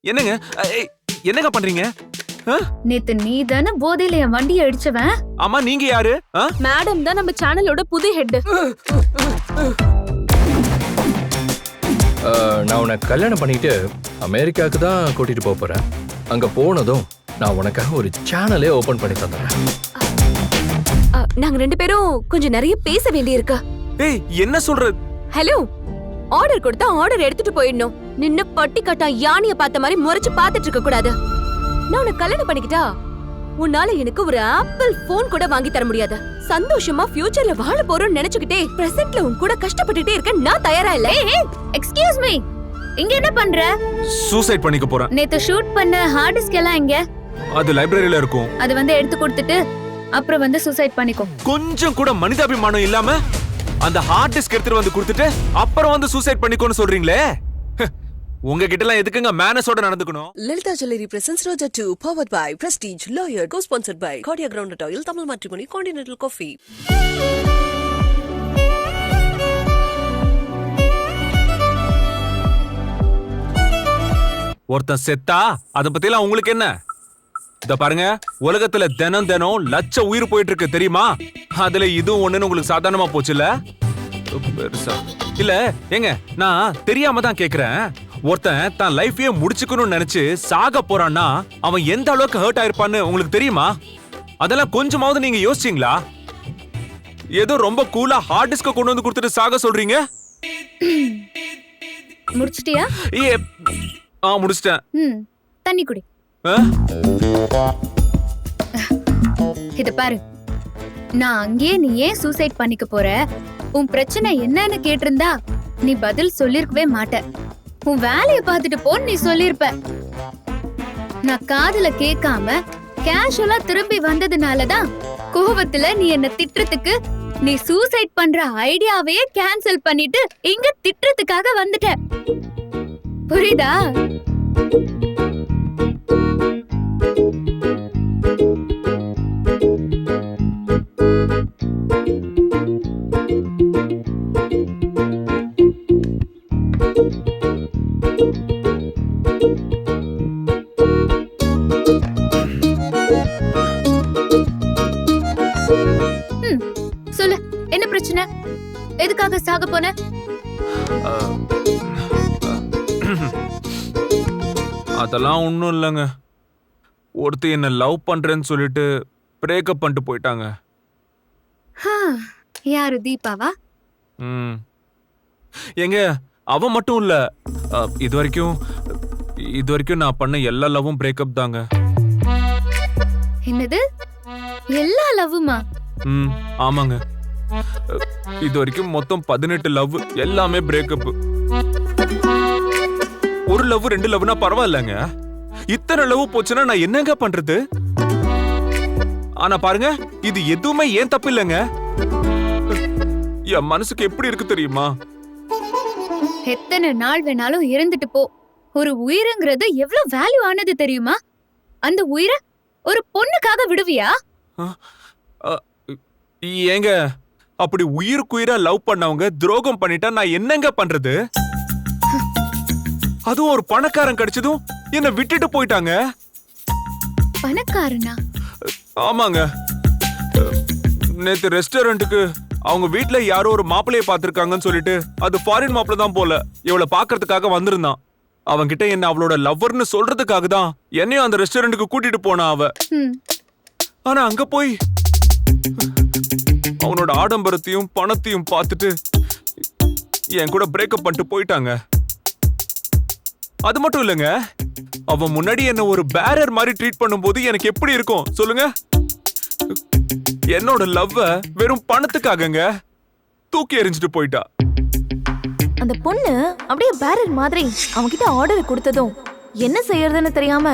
என்னங்க என்னங்க பண்றீங்க? நேத்து நீ தானே போதையில என் வண்டியை அடிச்சவன். ஆமா, நீங்க யாரு? மேடம் தான் நம்ம சேனலோட புது ஹெட். நான் உன்னை கல்யாணம் பண்ணிட்டு அமெரிக்காவுக்கு தான் கூட்டிட்டு போறேன். அங்க போனதும் நான் உனக்காக ஒரு சேனலே ஓபன் பண்ணி தந்துறேன். நாங்க ரெண்டு பேரும் கொஞ்சம் நிறைய பேச வேண்டியிருக்கு. ஏய், என்ன சொல்ற? ஹலோ, ஆர்டர் கொடுத்தா ஆர்டர் எடுத்துட்டு போயிடணும். நின்னு பட்டி கட்டா யானைய பார்த்த மாதிரி முறைச்சு பார்த்துட்டு இருக்க கூடாது. நான் உன்னை கல்யாணம் பண்ணிக்கிட்டா உன்னால எனக்கு ஒரு ஆப்பிள் போன் கூட வாங்கி தர முடியாது. சந்தோஷமா ஃபியூச்சர்ல வாழ போறோம்னு நினைச்சுக்கிட்டே பிரசன்ட்ல உன் கூட கஷ்டப்பட்டுட்டே இருக்க நான் தயாரா இல்ல. எக்ஸ்கியூஸ் மீ, இங்க என்ன பண்ற? சூசைட் பண்ணிக்க போறேன். நேத்து ஷூட் பண்ண ஹார்ட் டிஸ்க் எல்லாம் எங்க? அது லைப்ரரியில இருக்கும். அது வந்து எடுத்து கொடுத்துட்டு அப்புறம் வந்து சூசைட் பண்ணிக்கோ. கொஞ்சம் கூட மனிதாபிமானம் இல்லாம அந்த ஹார்ட் டிஸ்க் எடுத்துட்டு வந்து கொடுத்துட்டு அப்புறம் வந்து சூசைட் பண்ணிக்கோன்னு சொல்றீங்களே. உங்ககிட்ட எல்லாம் எதுக்குங்க மேனஸோட நடந்துக்கணும்? Lalitha Jewelry presents Roja 2 powered by Prestige Lawyer, co-sponsored by Cordia Groundnut Oil, Tamil Matrimony, Continental Coffee. ஒருத்தன் செத்தா அத பத்தி எல்லாம் உங்களுக்கு என்ன? இத பாருங்க, உலகத்துல தினம் தினம் லட்ச உயிர் போயிட்டு இருக்கு தெரியுமா? அதுல இதுவும் ஒண்ணுன்னு உங்களுக்கு சாதாரணமா போச்சுல்ல? பெருசா இல்ல ஏங்க, நான் தெரியாம தான் கேக்குறேன். ஒருத்தன் தான் லைஃபையே முடிச்சுக்கணும்னு நினைச்சு சாக போறான்னா அவன் எந்த அளவுக்கு ஹர்ட் ஆயிருப்பான்னு உங்களுக்கு தெரியுமா? அதெல்லாம் கொஞ்சமாவது நீங்க யோசிச்சீங்களா? ஏதோ ரொம்ப கூலா ஹார்ட் டிஸ்க கொண்டு வந்து கொடுத்துட்டு சாக சொல்றீங்க. முடிச்சிட்டியா? முடிச்சிட்டேன். தண்ணி குடி. இத பாரு, நான் அங்கேயே நீ ஏன் சூசைட் பண்ணிக்க போற, உன் பிரச்சனை என்னன்னு கேட்டிருந்தா நீ பதில் சொல்லிருக்கவே மாட்ட. உன் வேலைய பார்த்துட்டு போன்னு நீ சொல்லிருப்ப. நான் காதுல கேட்காம கேஷுவலா திரும்பி வந்ததுனாலதான் கோவத்துல நீ என்ன திட்டுறதுக்கு நீ சூசைட் பண்ற ஐடியாவையே கேன்சல் பண்ணிட்டு இங்க திட்டுறதுக்காக வந்துட்ட. புரியுதா? சொல்லு, என்ன பிரச்சனை? எதுக்காக சாக போன? அதெல்லாம் ஒண்ணும் இல்லைங்க. ஒருத்தி என்ன லவ் பண்றேன்னு சொல்லிட்டு பிரேக்கப் பண்ணிட்டு போயிட்டாங்க. யாரு, தீபாவா? எங்க, அவ மட்டும் இல்ல, இது வரைக்கும் நான் பண்ண எல்லா லவ்வும் பிரேக்கப் தாங்க. என்னது, எல்லா லவ்வுமா? ஆமாங்க. இது வரைக்கும் மொத்தம் 18 லவ், எல்லாமே பிரேக்கப். ஒரு லவ் 2 லவ்னா பரவாயில்லங்க, இத்தனை லவ் போச்சுன்னா நான் என்னங்க பண்றது? ஆனா பாருங்க, இது எதுவுமே ஏன் தப்பு இல்லைங்க. என் மனசுக்கு எப்படி இருக்கு தெரியுமா? எத்தனை நாள் வேணாலும் இருந்துட்டு போ. ஒரு உயிருங்கிறது எவ்வளவு வேல்யூ ஆனது தெரியுமா? அந்த உயிரை ஒரு பொண்ணுக்காக விடுவியா? ஏங்க, அப்படி உயிருக்குயிரா லவ் பண்ணவங்க துரோகம் பண்ணிட்டா நான் என்னங்க பண்றது? அதுவும் ஒரு பணக்காரன் கிடைச்சதும் என்ன விட்டுட்டு போயிட்டாங்க. பணக்காரனா? ஆமாங்க. நேத்து ரெஸ்டாரண்ட்டுக்கு அவங்க வீட்ல யாரோ ஒரு மாப்பிளைய பாத்திருக்காங்கன்னு சொல்லிட்டு, அது ஃபாரின் மாப்பிள தான் போல, இவளை பாக்குறதுக்காக வந்திருந்தான். அவன்கிட்ட என்ன அவளோட லவ்வர்னு சொல்றதுக்காக தான் என்னையும் அந்த ரெஸ்டாரண்ட்டுக்கு கூட்டிட்டு போனா அவ. ஆனா அங்க போய் அவனோட ஆடம்பரத்தையும் பணத்தையும் பார்த்துட்டு என் கூட பிரேக்கப் பண்ணிட்டு போயிட்டாங்க. அது மட்டும் இல்லங்க, அவன் முன்னாடி என்ன ஒரு பேரர் மாதிரி ட்ரீட் பண்ணும்போது எனக்கு எப்படி இருக்கும் சொல்லுங்க? என்னோட லவ்வ வெறும் பணத்துக்காகங்க தூக்கி எறிஞ்சிட்டு போயிட்டா. அந்த பொண்ணு அப்படியே பேரர் மாதிரி அவன்கிட்ட ஆர்டர் கொடுத்ததும் என்ன செய்யறதுன்னு தெரியாம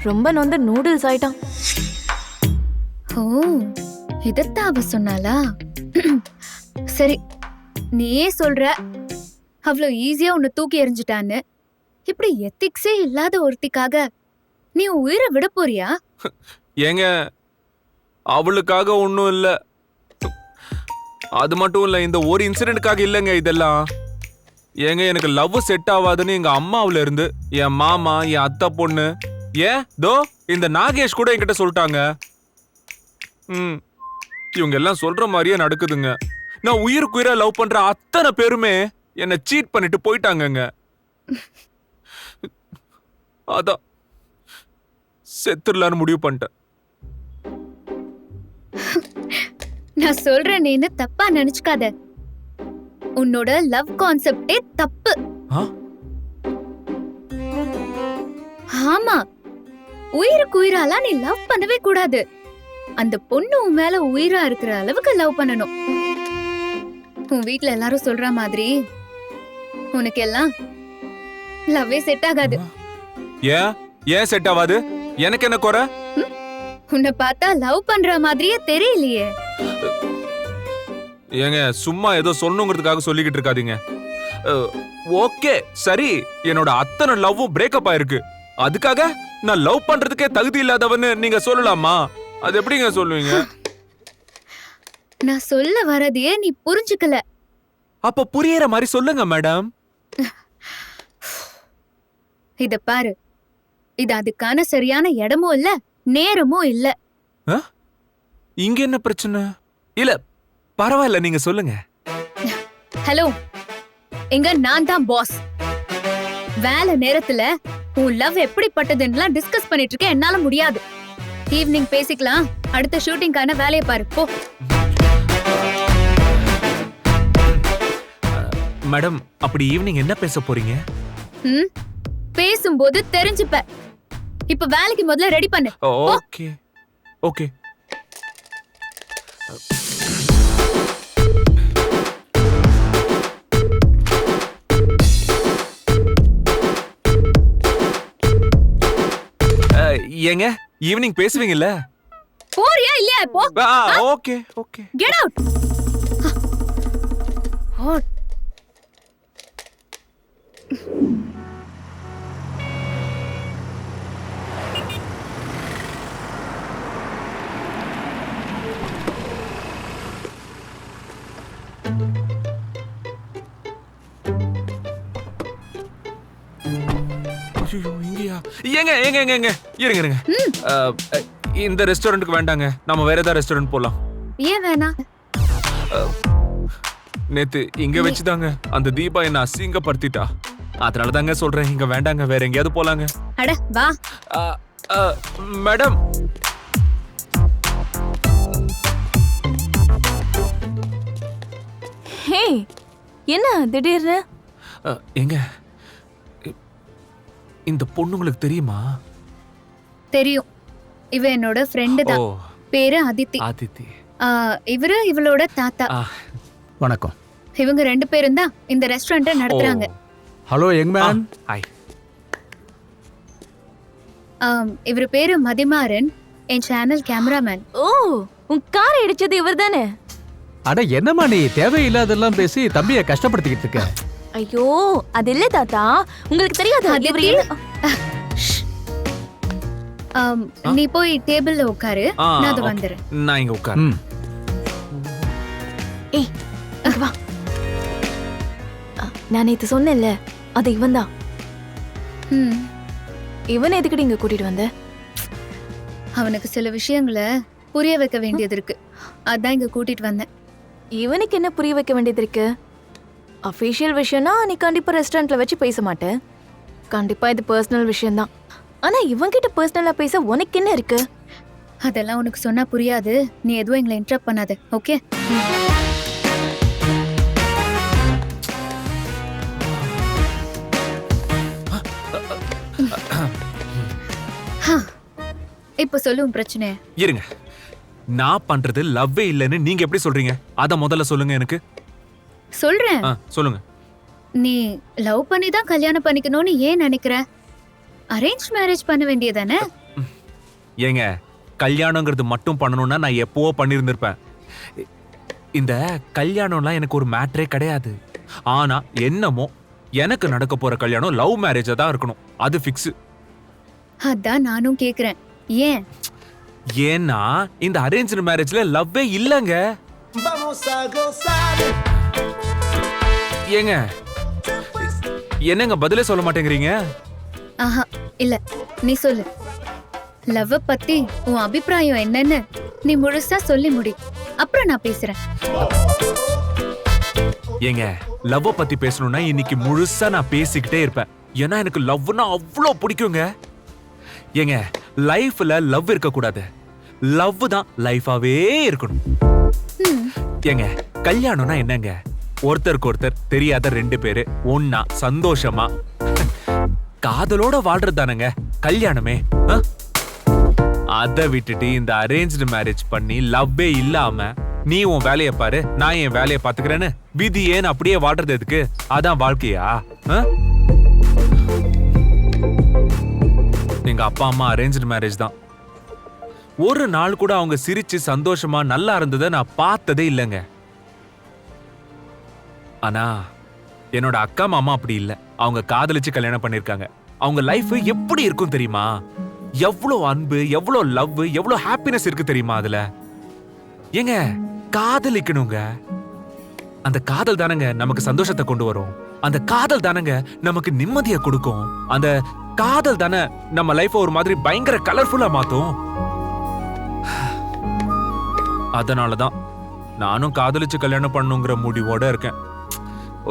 ரொம்ப நொந்து நூடுல்ஸ் ஆயிட்டான். ஓ, இதத்தான் அவ சொன்னாளா? சரி, நீயே சொல்ற அவ்வளவு ஈஸியா உன்னை தூக்கி எறிஞ்சிட்டான்னு. இப்படி எத்திக்ஸே இல்லாத ஒருத்திக்காக நீ உயிரை விட போறியா? ஏங்க, அவளுக்காக ஒண்ணும் இல்ல. அது மட்டும் இல்ல, இந்த ஒரு இன்சிடென்ட்காக இல்லங்க இதெல்லாம். ஏங்க எனக்கு லவ் செட் ஆகாதுன்னு எங்க அம்மாவுல இருந்து என் மாமா என் அத்தை பொண்ணு ஏன் தோ இந்த நாகேஷ் கூட என்கிட்ட சொல்லிட்டாங்க. இவங்க எல்லாம் சொல்ற மாதிரியே நடக்குதுங்க. நான் உயிருக்கு உயிரா லவ் பண்ற அத்தனை பேருமே என்ன சீட் பண்ணிட்டு போயிட்டாங்கங்க. அதான் செத்துடலான்னு முடிவு பண்ணிட்டேன். நான் சொல்றேன், நீ தப்பா நினைச்சுக்காத. உன்னோட லவ் கான்செப்டே தப்பு. ஆ? ஆமா, உயிருக்கு உயிராலாம் நீ லவ் பண்ணவே கூடாது. அந்த பொண்ணு உன் மேல உயிரா இருக்கிற அளவுக்கு லவ் பண்ணணும். உன் வீட்ல எல்லாரும் சொல்ற மாதிரி உனக்கு எல்லாம் லவ்வே செட் ஆகாது. ஏன் செட் ஆகாது? எனக்கு என்ன குறை? உன்னை பார்த்தா லவ் பண்ற மாதிரியே தெரியலையே. ஏங்க சும்மா ஏதோ சொல்லணுங்கிறதுக்காக சொல்லிக்கிட்டு இருக்காதீங்க. ஓகே சரி, என்னோட அத்தனை லவ்வும் பிரேக்கப் ஆயிருக்கு. அதுக்காக நான் லவ் பண்றதுக்கே தகுதி இல்லாதவன்னு நீங்க சொல்லலாமா? அது எப்படிங்க சொல்லுவீங்க? நான் சொல்ல வரதையே நீ புரிஞ்சுக்கல. அப்ப புரியற மாதிரி சொல்லுங்க மேடம். இத பாரு, இது அதுக்கான சரியான இடமும் இல்ல, நேரமும் இல்ல. இங்க என்ன பிரச்சனை? இல்ல பரவாயில்ல, நீங்க சொல்லுங்க. ஹலோ, இங்க நான் தான் பாஸ். வேலை நேரத்துல உன் லவ் எப்படிப்பட்டதுன்னு டிஸ்கஸ் பண்ணிட்டு இருக்க என்னால முடியாது. ஈவினிங் பேசிக்கலாம். அடுத்த ஷூட்டிங்கான வேலையை பாரு போ. மேடம், அப்படி ஈவினிங் என்ன பேச போறீங்க? பேசும்போது தெரிஞ்சுப்ப. இப்ப வேலைக்கு முதல்ல ரெடி பண்ணு. Okay okay. ஏங்க ஈவினிங் பேசுவீங்கல்ல? போறியா இல்லையா இப்போ? Okay okay. Get out. ஏங்க ஏங்க ஏங்க ஏங்க இருங்க இருங்க. இந்த ரெஸ்டாரண்ட்டுக்கு வேண்டாங்க, நம்ம வேற ஏதாவது ரெஸ்டாரண்ட் போலாம். ஏன் வேணாம்? நேத்து இங்க வச்சுதாங்க அந்த தீபா என்ன அசிங்கப்படுத்திட்டா. அதனால தாங்க சொல்றேன், இங்க வேண்டாங்க, வேற எங்கேயாவது போலாங்க. அட வா. மேடம், ஹே, என்ன திடீர்னு? எங்க இந்த பொண்ணுங்களுக்கு தெரியுமா? தெரியும். இவ என்னோட ஃப்ரெண்டு தான். பேரு அதித்தி. ஆதித்தி. இவரு இவளோட தாத்தா. வணக்கம். இவங்க ரெண்டு பேரும் தான் இந்த ரெஸ்டாரண்ட்டை நடத்துறாங்க. Hello young man. ஹாய். இவரு பேரு மதிமாறன், என் சேனல் கேமராமேன். ஓ, உன் காரை இடிச்சது இவர்தானே? அட என்னம்மா நீ தேவையில்லாதெல்லாம் பேசி தம்பியை கஷ்டப்படுத்திக்கிட்டு இருக்க? ஐயோ, அது இல்ல தாத்தா, உங்களுக்கு தெரியாது. இவர் என்ன? நீ போய் டேபிள்ல உட்காரு, நான் அது வந்துறேன். நான் இங்க உட்காரு. ஏய், இங்க வா. நான் நேத்து சொன்னேன்ல, அது இவன் தான். இவன் எதுக்கடி இங்க கூட்டிட்டு வந்த? அவனுக்கு சில விஷயங்களை புரிய வைக்க வேண்டியது இருக்கு, அதான் இங்க கூட்டிட்டு வந்தேன். இவனுக்கு என்ன புரிய வைக்க வேண்டியது இருக்கு? அஃபிஷியல் விஷயம்னா நீ கண்டிப்பா ரெஸ்டாரண்ட்ல வச்சு பேச மாட்டேன். கண்டிப்பா இது பர்சனல் விஷயம் தான். ஆனா இவன்கிட்ட பர்சனலா பேச உனக்கு என்ன இருக்கு? அதெல்லாம் உனக்கு சொன்னா புரியாது. நீ எதுவும் எங்களை இன்டரப்ட் பண்ணாத, ஓகே? இப்ப சொல்லு உன் பிரச்சனை. இருங்க, நான் பண்றது லவ்வே இல்லைன்னு நீங்க எப்படி சொல்றீங்க? அத முதல்ல சொல்லுங்க எனக்கு. சொல்றேன். சொல்லுங்க. நீ லவ் பண்ணி தான் கல்யாணம் பண்ணிக்கணும்னு ஏன் நினைக்கிற? அரேஞ்ச் மேரேஜ் பண்ண வேண்டியதானே? ஏங்க, கல்யாணங்கிறது மட்டும் பண்ணணும்னா நான் எப்பவோ பண்ணியிருந்திருப்பேன். இந்த கல்யாணம்லாம் எனக்கு ஒரு மேட்டரே கிடையாது. ஆனா என்னமோ எனக்கு நடக்க போற கல்யாணம் லவ் மேரேஜா தான் இருக்கணும், அது ஃபிக்ஸ். அதான் நானும் கேக்குறேன், ஏன்? ஏன்னா இந்த அரேஞ்ச் மேரேஜ்ல லவ்வே இல்லங்க. ஏங்க, என்னங்க பதிலே சொல்ல மாட்டேங்கிறீங்க? ஆஹா இல்ல, நீ சொல்லு. லவ் பத்தி உன் அபிப்பிராயம் என்னன்னு நீ முழுசா சொல்லி முடி, அப்புறம் நான் பேசுறேன். ஏங்க, லவ் பத்தி பேசணும்னா இன்னைக்கு முழுசா நான் பேசிக்கிட்டே இருப்பேன். ஏன்னா எனக்கு லவ்னா அவ்வளோ பிடிக்குங்க. ஏங்க, லைஃப்ல லவ் இருக்க கூடாது, லவ் தான் லைஃபாவே இருக்கணும். ஏங்க, கல்யாணம்னா என்னங்க? ஒருத்தருக்கு ஒருத்தர் தெரியாத ரெண்டு பேரு ஒன்னா சந்தோஷமா காதலோட வாழ்றது தானங்க கல்யாணமே. அதை விட்டுட்டு இந்த அரேஞ்ச்டு மேரேஜ் பண்ணி லவ்வே இல்லாம நீ உன் வேலைய பாரு, நான் என் வேலைய பாத்துக்கிறேன்னு விதி ஏன் அப்படியே வாழ்றது எதுக்கு? அதான் வாழ்க்கையா? எங்க அப்பா அம்மா அரேஞ்ச்டு மேரேஜ் தான். ஒரு நாள் கூட அவங்க சிரிச்சு சந்தோஷமா நல்லா இருந்ததை நான் பார்த்ததே இல்லைங்க. ஆனா என்னோட அக்கா மாமா அப்படி இல்ல. அவங்க காதலிச்சு கல்யாணம் பண்ணிருக்காங்க. அவங்க லைஃப் எப்படி இருக்கும் தெரியுமா? எவ்வளவு அன்பு, எவ்வளவு லவ், எவ்வளவு ஹாப்பினஸ் இருக்கு தெரியுமா அதுல? ஏங்க, காதலிக்கணுங்க. அந்த காதல் தானங்க நமக்கு சந்தோஷத்தை கொண்டு வரும். அந்த காதல் தானங்க நமக்கு நிம்மதியை கொடுக்கும். அந்த காதல் தானே நம்ம லைஃப் ஒரு மாதிரி பயங்கர கலர்ஃபுல்லா மாத்தும். அதனாலதான் நானும் காதலிச்சு கல்யாணம் பண்ணுங்கிற முடிவோட இருக்கேன்.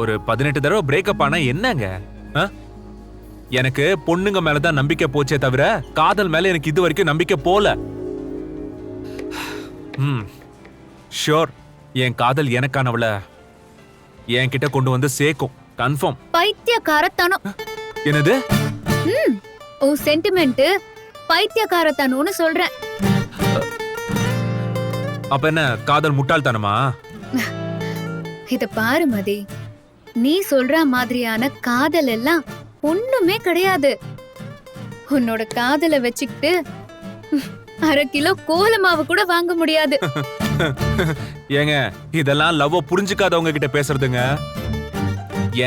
ஒரு 18 தடவை பிரேக்கப் ஆனா என்னங்க? எனக்கு பொண்ணுங்க மேலதான் நம்பிக்கை போச்சே தவிர காதல் மேல எனக்கு இது வரைக்கும் நம்பிக்கை போல. ஷோர், என் காதல் எனக்கானவள என்கிட்ட கொண்டு வந்து சேர்க்கும். கன்ஃபார்ம். பைத்தியக்காரத்தனம். என்னது? உன் சென்டிமெண்ட் பைத்தியக்காரத்தனம்னு சொல்றேன். அப்ப என்ன, காதல் முட்டாள்தனமா? இத பாரு மதி, நீ சொல்ற மாதிரியான காதல் எல்லாம் ஒண்ணுமே கிடையாது. உன்னோட காதலை வச்சுக்கிட்டு 1/2 கிலோ கோலமாவு கூட வாங்க முடியாது. ஏங்க, இதெல்லாம் லவ் புரிஞ்சுக்காதவங்க கிட்ட பேசுறதுங்க.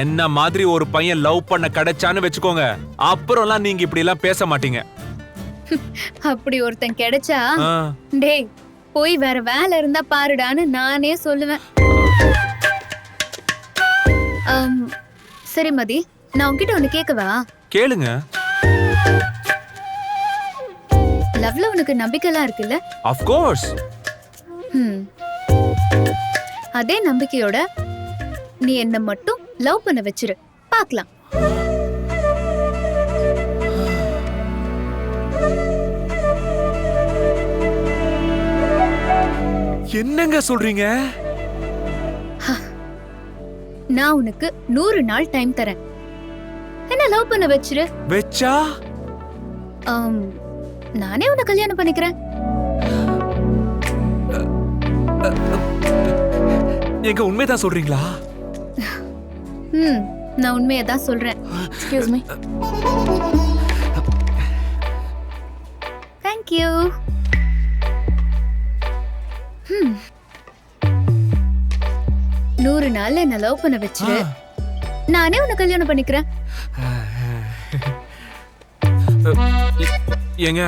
என்ன மாதிரி ஒரு பையன் லவ் பண்ண கிடைச்சான்னு வச்சுக்கோங்க, அப்புறம்லாம் நீங்க இப்படி எல்லாம் பேச மாட்டீங்க. அப்படி ஒருத்தன் கிடைச்சா டேய் போய் வேற வேலை இருந்தா பாருடான்னு நானே சொல்லுவேன். சரி மதி, நான் உன்கிட்ட ஒண்ணு கேட்கவா? கேளுங்க. லவ்ல உனக்கு நம்பிக்கைலாம் இருக்குல்ல? Of course. அதே நம்பிக்கையோட நீ என்ன மட்டும் லவ் பண்ண வச்சிரு, பார்க்கலாம். என்னங்க சொல்றீங்க? நான் உனக்கு 100 நாள் டைம் தரேன். என்ன லவ் பண்ண வச்சிரு. வெச்சா நானே உன்னை கல்யாணம் பண்ணிக்கிறேன். எங்க உண்மைதான் சொல்றீங்களா? நான் உண்மையை தான் சொல்றேன். Excuse me. Thank you. 100 நாள்ல என்ன லவ் பண்ண வச்சிரு, நானே உன்னை கல்யாணம் பண்ணிக்கிறேன். ஏங்க,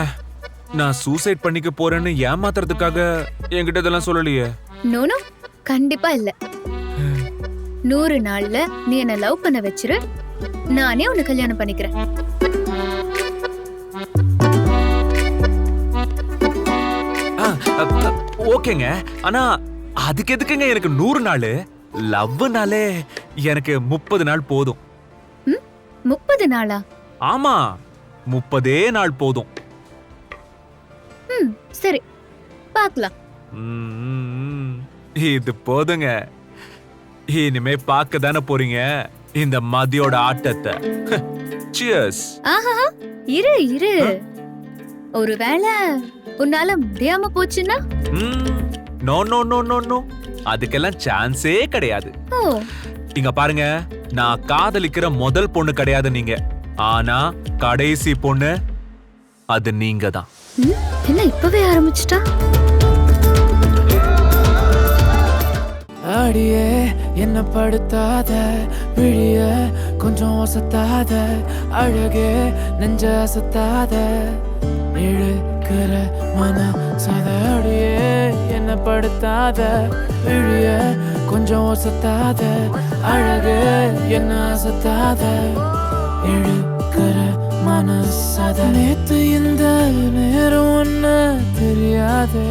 நான் சூசைட் பண்ணிக்க போறேன்னு ஏமாத்துறதுக்காக என்கிட்ட இதெல்லாம் சொல்லலையே. நோ, கண்டிப்பா இல்ல. 100 நாள்ல நீ என்ன லவ் பண்ண வச்சிரு, நானே உன்னை கல்யாணம் பண்ணிக்கிறேன். ஓகேங்க, ஆனா அதுக்கு எதுக்குங்க எனக்கு 100 நாள்? லவ்னாலே எனக்கு 30 நாள் போதும். 30 நாளா? ஆமா, 30 நாள் போதும். சரி, பார்க்கலாம். இது போதுங்க. இனிமே பார்க்க தானே போறீங்க இந்த மதியோட ஆட்டத்தை. Cheers. ஆஹா, இரு இரு. ஒருவேளை உன்னால முடியாம போச்சுன்னா? No no no no no, அதுக்கெல்லாம் சான்ஸே கிடையாது. இங்க பாருங்க, நான் காதலிக்கிற முதல் பொண்ணு கிடையாது நீங்க, ஆனா கடைசி பொண்ணு அது நீங்க தான். என்ன இப்பவே ஆரம்பிச்சிட்டா? அடியே என்ன படுத்தாத, விழிய கொஞ்சம் ஒசத்தாத, அழகே நெஞ்ச அசத்தாத, இழுக்கிற மன சத. அடியே என்ன என்ன படுத்தாத விழிய கொஞ்சம் ஒசத்தாத அழகே என்ன அசத்தாத இழுக்கிற மனசத நேத்து இந்த நேரம் ஒன்ன தெரியாதே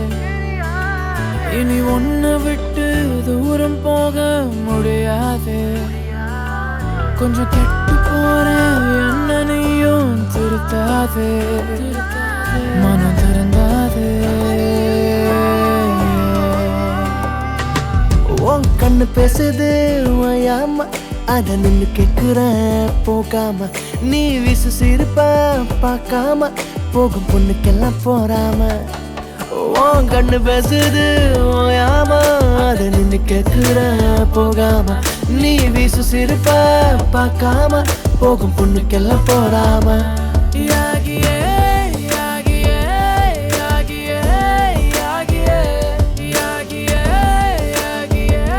இனி ஒன்ன விட்டு தூரம் போக முடியாதே கொஞ்சம் கெட்டு போறேன் என்ன நீயும் திருத்தாதே மனம் திறந்தாதே உன் கண்ணு பேசுது ஓயாம அத நின்னு கேக்குற போகாம நீ வீசு சிரிப்ப பார்க்காம போகும் பொண்ணுக்கெல்லாம் போறாம உன் கண்ணு பேசுது ஓயாம அத நின்னு கேக்குற போகாம நீ வீசு சிரிப்ப பார்க்காம போகும் பொண்ணுக்கெல்லாம் போறாம யாகியே யாகியே யாகியே யாகியே யாகியே யாகியே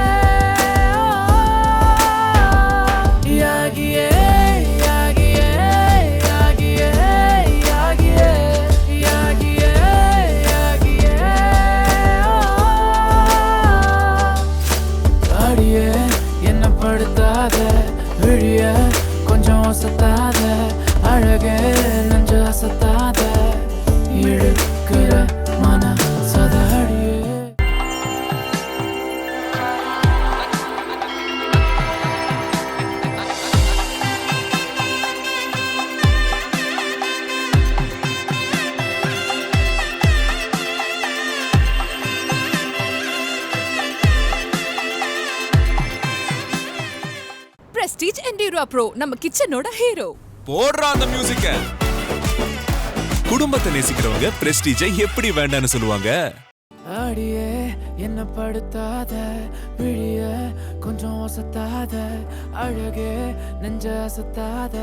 யாகியே யாகியே யாகியே யாகியே யாகியே யாகியே அடியே என்ன படுத்தாத விழிய கொஞ்சம் ஒசத்தாத அழகே நெஞ்ச அசத்தாத இழுக்கிற மன சதாடியே பிரஸ்டீஜ் என்டியூரா ப்ரோ நம்ம கிச்சனோட ஹீரோ. போடுறா அந்த மியூசிக்க. குடும்பத்தை நேசிக்கிறவங்க பிரஸ்டீஜை எப்படி வேண்டான்னு சொல்லுவாங்க. அடியே என்ன படுத்தாத விழிய கொஞ்சம் ஒசத்தாத அழகே நெஞ்ச அசத்தாத